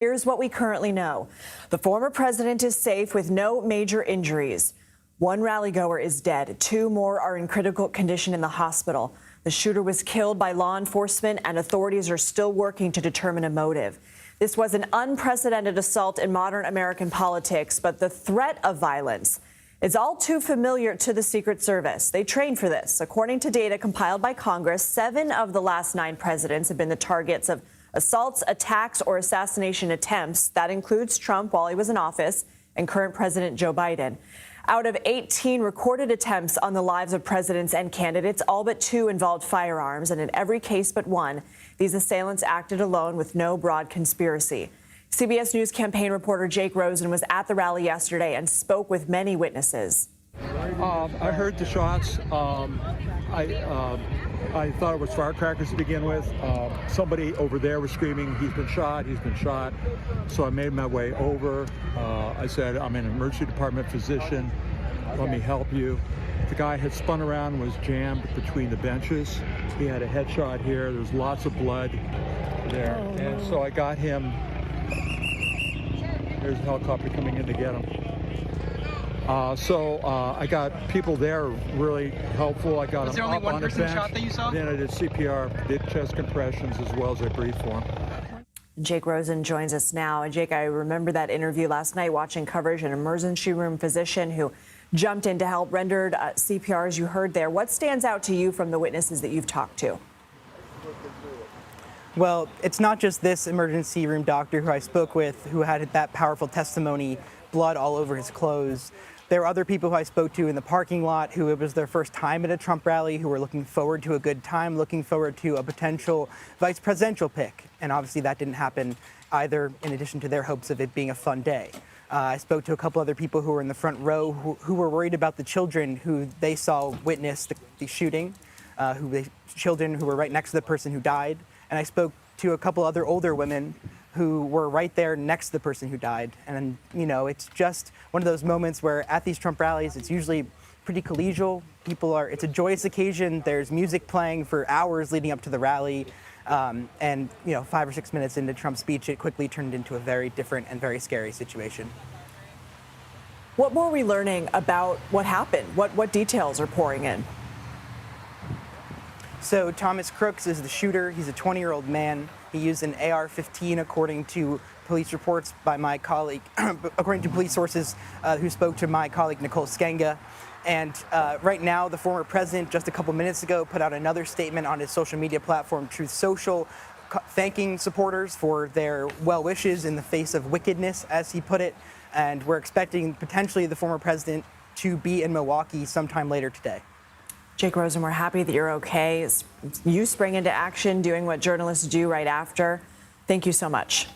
Here's what we currently know. The former president is safe with no major injuries. One rallygoer is dead. Two more are in critical condition in the hospital. The shooter was killed by law enforcement, and authorities are still working to determine a motive. This was an unprecedented assault in modern American politics, but the threat of violence is all too familiar to the Secret Service. They trained for this. According to data compiled by Congress, 7 of the last 9 presidents have been the targets of assaults, attacks, or assassination attempts. That includes Trump while he was in office and current President Joe Biden. Out of 18 recorded attempts on the lives of presidents and candidates, all but 2 involved firearms. And in every case but one, these assailants acted alone with no broad conspiracy. CBS News campaign reporter Jake Rosen was at the rally yesterday and spoke with many witnesses. I heard the shots. I thought it was firecrackers to begin with. Somebody over there was screaming, "He's been shot, he's been shot." So I made my way over. I said, "I'm an emergency department physician. Let me help you." The guy had spun around and was jammed between the benches. He had a headshot here. There's lots of blood there. And so I got him. There's a helicopter coming in to get him. I got people there really helpful. I got Was there them only up one on a person bench. shot that you saw? Then I did CPR, did chest compressions as well as I breathed for him. Jake Rosen joins us now. And Jake, I remember that interview last night watching coverage, an emergency room physician who jumped in to help, rendered CPR, as you heard there. What stands out to you from the witnesses that you've talked to? Well, it's not just this emergency room doctor who I spoke with who had that powerful testimony, blood all over his clothes. There were other people who I spoke to in the parking lot who it was their first time at a Trump rally, who were looking forward to a good time, looking forward to a potential vice presidential pick. And obviously that didn't happen either, in addition to their hopes of it being a fun day. I spoke to a couple other people who were in the front row who were worried about the children who they saw witness the shooting, children who were right next to the person who died. And I spoke to a couple other older women who were right there next to the person who died. And, you know, it's just one of those moments where at these Trump rallies, it's usually pretty collegial. It's a joyous occasion. There's music playing for hours leading up to the rally. And, you know, 5 or 6 minutes into Trump's speech, it quickly turned into a very different and very scary situation. What more are we learning about what happened? What details are pouring in? So Thomas Crooks is the shooter. He's a 20-year-old man. He used an AR-15, according to police reports by my colleague, according to police sources who spoke to my colleague Nicole Skenga. And right now, the former president, just a couple minutes ago, put out another statement on his social media platform, Truth Social, thanking supporters for their well wishes in the face of wickedness, as he put it. And we're expecting potentially the former president to be in Milwaukee sometime later today. Jake Rosen, we're happy that you're okay. You spring into action doing what journalists do right after. Thank you so much.